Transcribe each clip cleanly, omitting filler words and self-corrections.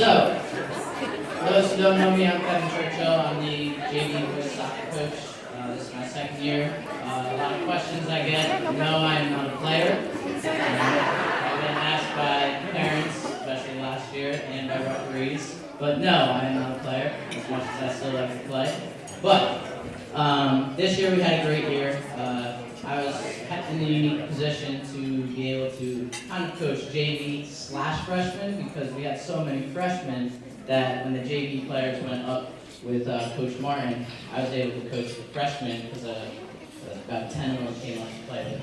So, for those who don't know me, I'm Kevin Churchill. I'm the JV boys soccer coach. This is my second year. A lot of questions I get. No, I'm not a player. I've been asked by parents, especially last year, and by referees. But no, I am not a player, as much as I still like to play. But this year we had a great year. I was in the unique position to be able to kind of coach JV/freshmen because we had so many freshmen that when the JV players went up with Coach Martin, I was able to coach the freshmen because about 10 of them came up to play with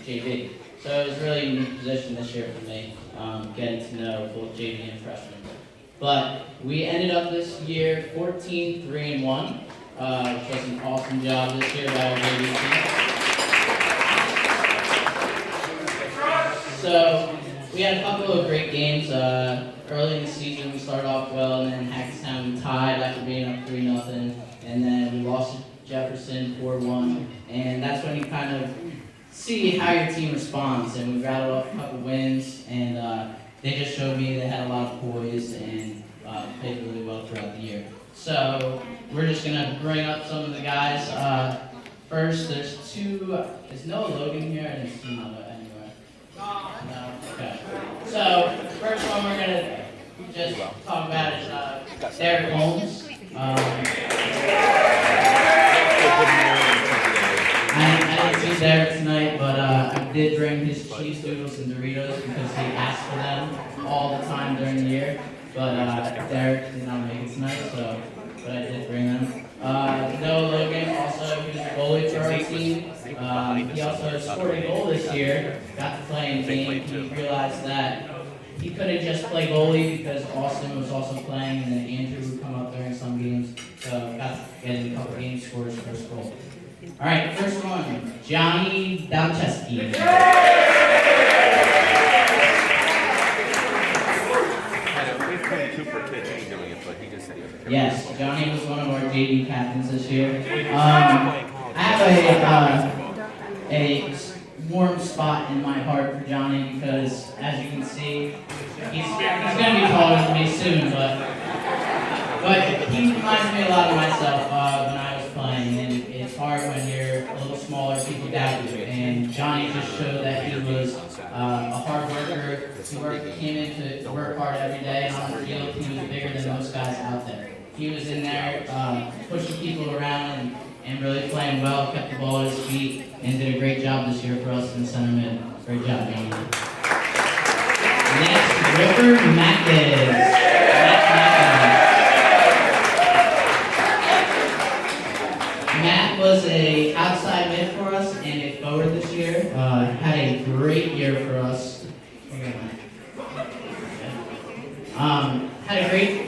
JV. So it was really a unique position this year for me, getting to know both JV and freshmen. But we ended up this year 14-3-1, which was an awesome job this year by our JV team. So we had a couple of great games. Early in the season, we started off well, and then Hackettstown we tied after being up 3-0, and then we lost to Jefferson 4-1, and that's when you kind of see how your team responds. And we rattled off a couple wins, and they just showed me they had a lot of poise and played really well throughout the year. So we're just gonna bring up some of the guys. First, there's Noah Logan here. I didn't see Noah anywhere. No? Okay. So, first one we're going to just talk about is Derek Holmes. I didn't see Derek tonight, but I did bring his cheese doodles and Doritos because he asked for them all the time during the year. But Derek did not make it tonight, but I did bring them. Noah Logan, also, he was a goalie for our team. He also scored a goal this year, got to play in the game. He realized that he couldn't just play goalie because Austin was also playing, and then Andrew would come up during some games. So got to get in a couple games, scored his first goal. All right, first one, Johnny Dalcheski. Yes, Johnny was one of our JV captains this year. I have a warm spot in my heart for Johnny because, as you can see, he's going to be taller than me soon, but he reminds me a lot of myself when I was playing, and it's hard when you're a little smaller, people doubt you, and Johnny just showed that he was a hard worker. He came in to work hard every day, and on the field, he was bigger than most guys out there. He was in there pushing people around and really playing well, kept the ball at his feet, and did a great job this year for us in the center mid. Great job, Johnny. Next, River Mackes. Matt was an outside mid for us and a forward this year. Had a great year for us.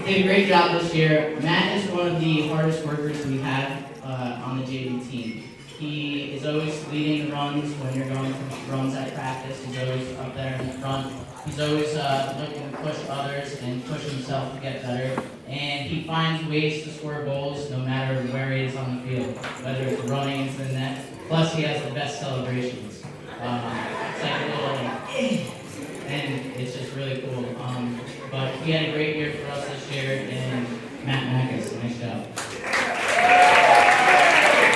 Did a great job this year. Matt is one of the hardest workers we have on the JV team. He is always leading the runs when you're going for runs at practice. He's always up there in the front. He's always looking to push others and push himself to get better. And he finds ways to score goals no matter where he is on the field, whether it's running into the net. Plus, he has the best celebrations. It's like a little, and it's just really cool. But he had a great year for us this year, and Matt Mackes, nice job.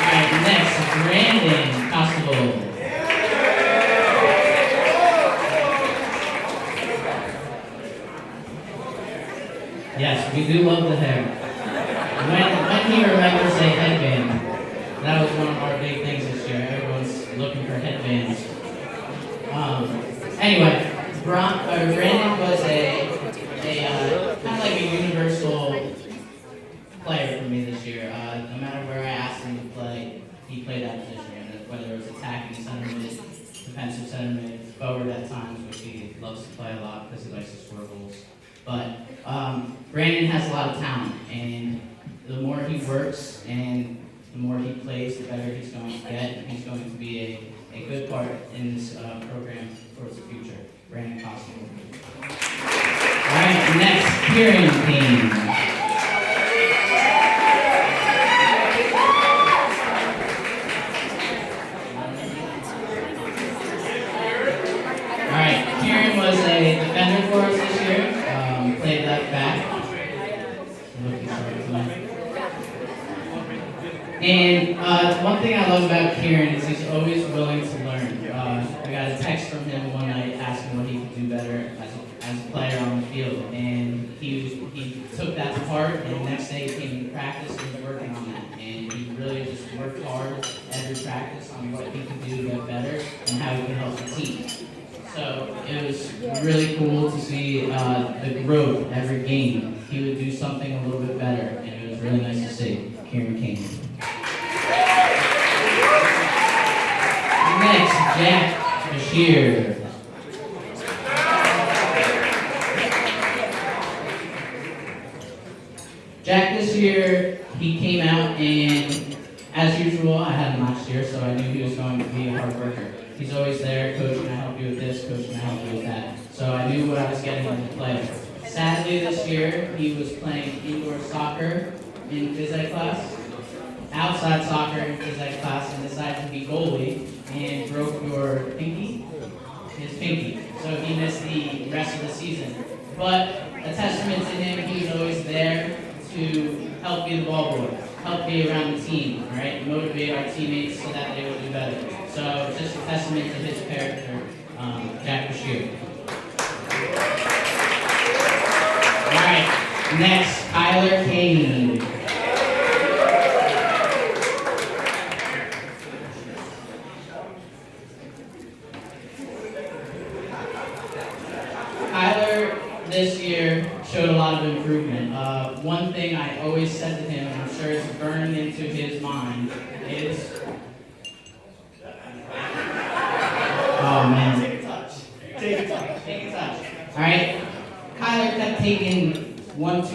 Alright, next, Brandon Constable. Yes, we do love the hair. When he remembers a headband, that was one of our big things this year. Everyone's looking for headbands. Anyway, Brandon was a kind of like a universal player for me this year. No matter where I asked him to play, he played that position. Whether it was attacking center mid, defensive center mid, forward at times, which he loves to play a lot because he likes to score goals. But Brandon has a lot of talent, and the more he works and the more he plays, the better he's going to get. He's going to be a good part in this program towards the future. Brandon Constable. All right, next, hearing team. All right, Kieran was a defender for us this year. Played left right back. And one thing I love about Kieran is he's always willing to learn. I got a text from him one night asking what he could do better as a player on the field, and he took that to heart. And the next day he came to practice and was working on that. And he really just worked hard every practice on what he could do to get better and how he could help the team. So it was really cool to see the growth every game. He would do something a little bit better, and it was really nice to see. Kieran King. Next, Jack Bashir. Jack this year, he came out and, as usual, I had him last year, so I knew he was going to be a hard worker. He's always there, coach, can I help you with this, coach, can I help you with that. So I knew what I was getting him to play. Sadly this year, he was playing indoor soccer in phys ed class, outside soccer in phys ed class, and decided to be goalie and broke his pinky. So he missed the rest of the season. But a testament to him, he was always there to help be the ball boy, help be around the team, all right, motivate our teammates so that they will do better. So just a testament to his character, Jack Bashir. All right, next, Kyler Kane. This year showed a lot of improvement. One thing I always said to him, and I'm sure it's burned into his mind, is... Oh man. Take a touch. Take a touch. Alright? Kyler kept taking one touch,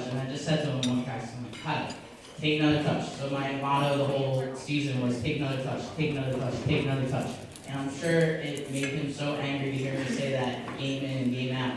and I just said to him one practice, I'm like, Kyler, take another touch. So my motto the whole season was take another touch, take another touch, take another touch. And I'm sure it made him so angry to hear me say that game in and game out.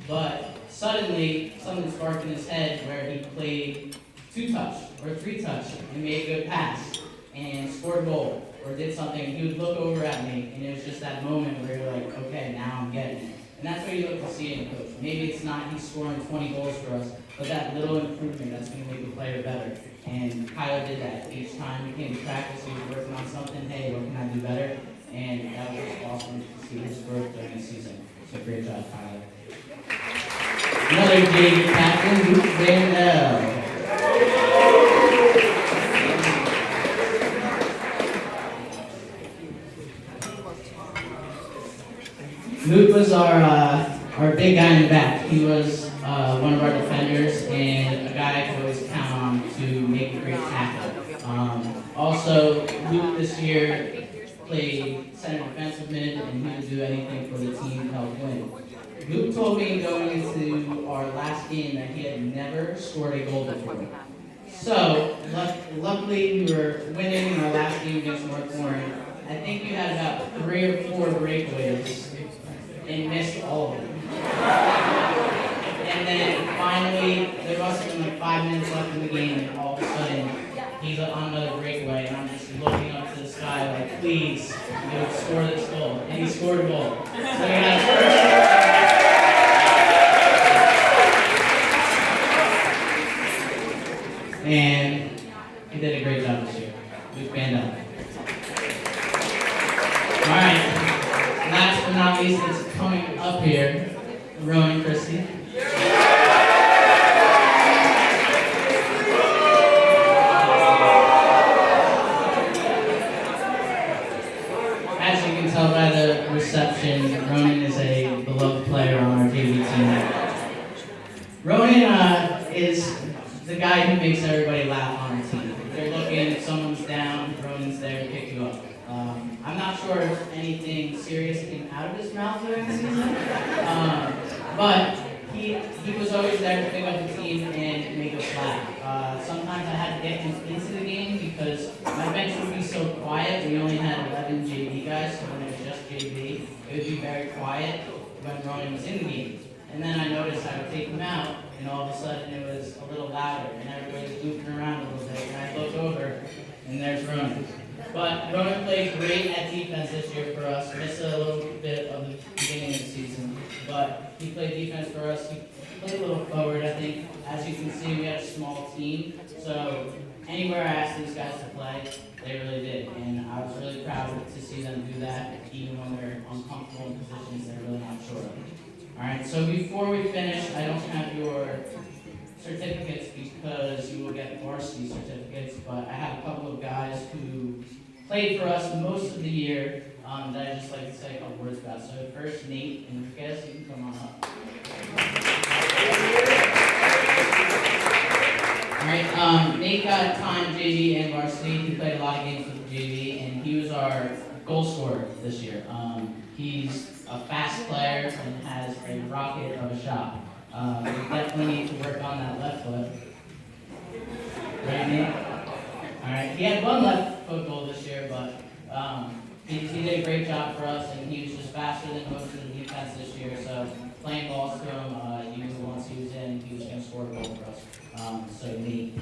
But suddenly, something sparked in his head where he played 2-touch or 3-touch and made a good pass and scored a goal or did something. He would look over at me, and it was just that moment where you're like, okay, now I'm getting it. And that's what you look to see in a coach. Maybe it's not he's scoring 20 goals for us, but that little improvement that's going to make the player better. And Kyler did that. Each time he came to practice, he was working on something. Hey, what can I do better? And that was awesome to see his growth during the season. So great job, Tyler. Another JV captain, Luke Van L. Luke was our big guy in the back. He was one of our defenders and a guy I could always count on to make a great tackle. Also, Luke this year played center defensive mid, and he would do anything for the team to help win. Luke told me going into our last game that he had never scored a goal before. So, luckily we were winning in our last game against North Warren. I think you had about 3 or 4 breakaways and missed all of them. And then finally, there must have been like 5 minutes left in the game, and all of a sudden, he's on another breakaway, and I'm just looking up to the sky like, please, score this goal. And he scored a goal. So he got and he did a great job this year. Luke Van Dam. Alright, last but not least, it's coming up here, Rowan Christie. As you can tell by the reception, Ronan is a beloved player on our JV team. Ronan is the guy who makes everybody laugh on the team. If they're looking, if someone's down, Ronan's there to pick you up. I'm not sure if anything serious came out of his mouth during the season, but he was always there to pick up the team and make us laugh. Sometimes I had to get him into the game because my bench would be so quiet. We only had 11 JV guys, so when it was just JV, it would be very quiet when Ronan was in the game. And then I noticed I would take him out, and all of a sudden it was a little louder, and everybody was goofing around a little bit, and I looked over, and there's Ronan. But Ronan played great at defense this year for us. Missed a little bit of the beginning of the season, but he played defense for us. He played a little forward, I think. As you can see, we had a small team, so anywhere I asked these guys to play, they really did. And I was really proud to see them do that, even when they're uncomfortable in positions they're really not sure of. All right, so before we finish, I don't have your certificates because you will get varsity certificates, but I have a couple of guys who played for us most of the year that I'd just like to say a couple words about. So first, Nate Enriquez, you can come on up. All right, Nate got time JV and varsity. He played a lot of games with JV, and he was our goal scorer this year. He's a fast player and has a rocket of a shot. We definitely need to work on that left foot. Right, Nate? All right, he had one left foot goal this year, but he did a great job for us, and he was just faster than most of the defense this year. So playing balls to him, you knew once he was in, he was going to score a goal for us. So Nate.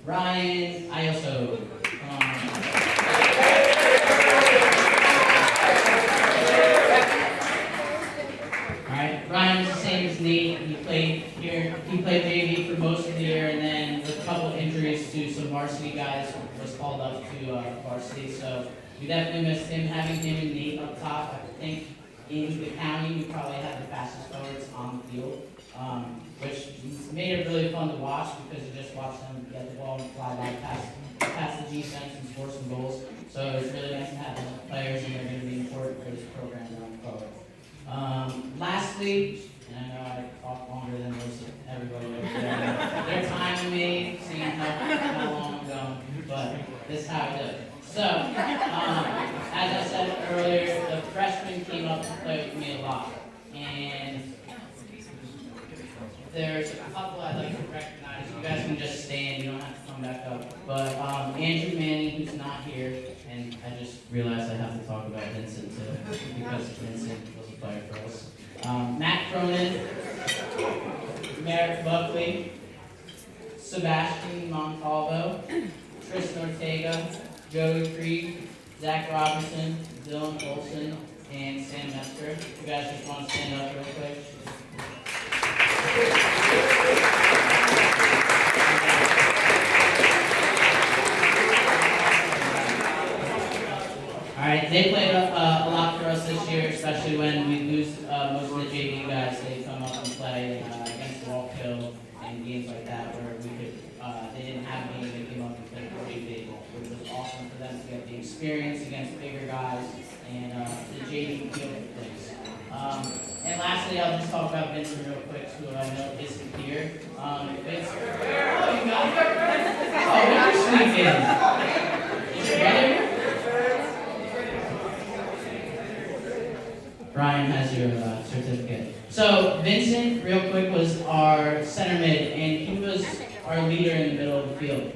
Ryan, I also. Ryan is the same as Nate. He played here. He played JV for most of the year, and then with a couple injuries to some varsity guys, was called up to varsity. So we definitely missed him. Having him and Nate up top, I think in the county we probably had the fastest forwards on the field, which made it really fun to watch because you just watch them get the ball and fly back past the defense and score some goals. So it's really nice to have those players, and they're going to be important for this program going forward. Lastly, and I know I talk longer than most of everybody over there. They're timing me, seeing how long I'm going, but this is how I do it. So, as I said earlier, the freshmen came up to play with me a lot, and there's a couple I'd like to recognize. You guys can just stand, you don't have to come back up. But Andrew Manning, who's not here, and I just realized I have to talk about Vincent too, because Vincent was a player for us. Matt Cronin, Merrick Buckley, Sebastian Montalvo, Tristan Ortega, Joey Creed, Zach Robertson, Dylan Olson, and Sam Metzger. You guys just want to stand up real quick? Alright, they played a lot for us this year, especially when we lose most of the JV guys. They come up and play against Walkill and games like that where we could, they didn't have a game, they came up and played pretty big, which was awesome for them to get the experience against bigger guys and the JV field of things. And lastly, I'll just talk about Vincent real quick, who I know isn't here. Vincent, oh, you got it? Oh, when you sneak in? Is your brother here? Brian has your certificate. So Vincent, real quick, was our center mid, and he was our leader in the middle of the field.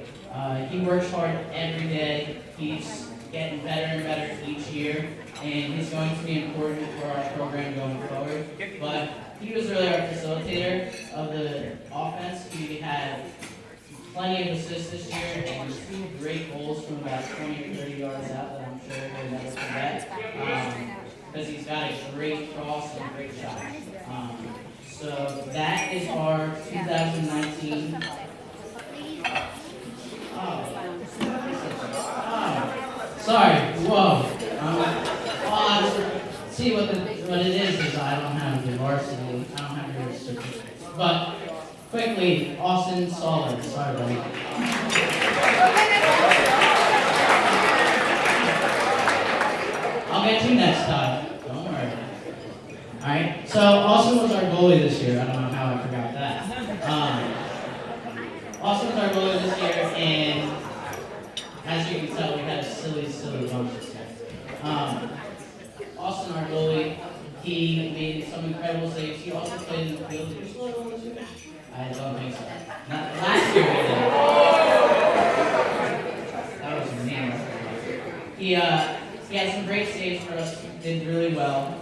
He works hard every day. He's getting better and better each year, and he's going to be important for our program going forward. But he was really our facilitator of the offense. He had plenty of assists this year and 2 great goals from about 20 or 30 yards out that I'm sure he'll never forget. Because he's got a great cross and a great shot. So that is our 2019. Sorry. Whoa. See what it is I don't have the varsity. I don't have your certificate. But quickly, Austin Solid. Sorry, buddy. I'll get you next time. Don't worry. Alright, so Austin was our goalie this year. I don't know how I forgot that. Austin was our goalie this year, and as you can tell, we had a silly bunch of stuff. Austin, our goalie, he made some incredible saves. He also played in the field. Did you slow down this year? I don't think so. Not last year we did. That was mean. He had some great saves for us, did really well,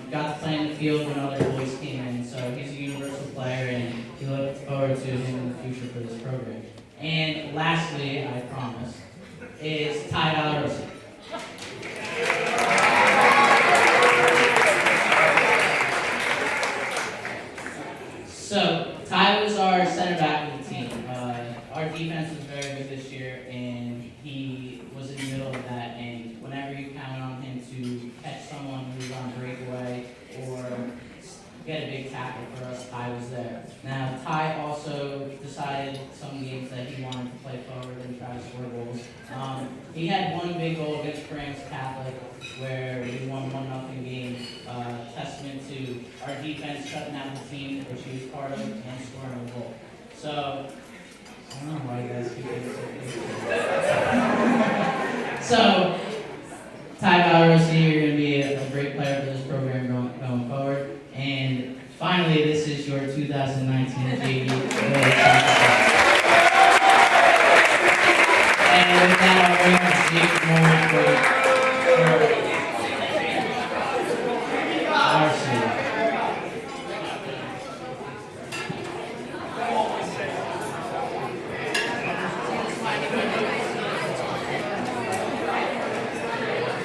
got to play in the field when other boys came in, so he's a universal player, and we look forward to him in the future for this program. And lastly, I promise, is Ty Valorosi. So, Ty was our center back of the team. Our defense was very good this year, and he was in the middle of that. And whenever you counted on him to catch someone who was on a breakaway or get a big tackle for us, Ty was there. Now, Ty also decided some games that he wanted to play forward and try to score goals. He had one big goal against Grants Catholic where we won 1-0 game, testament to our defense shutting out the team, which he was part of, and scoring a goal. So, I don't know why you guys keep getting so So, Ty Valorosi, you're going to be a great player for this program going forward. And finally, this is your 2019 JV World Championship. And with that, I'll bring up Jake Moore for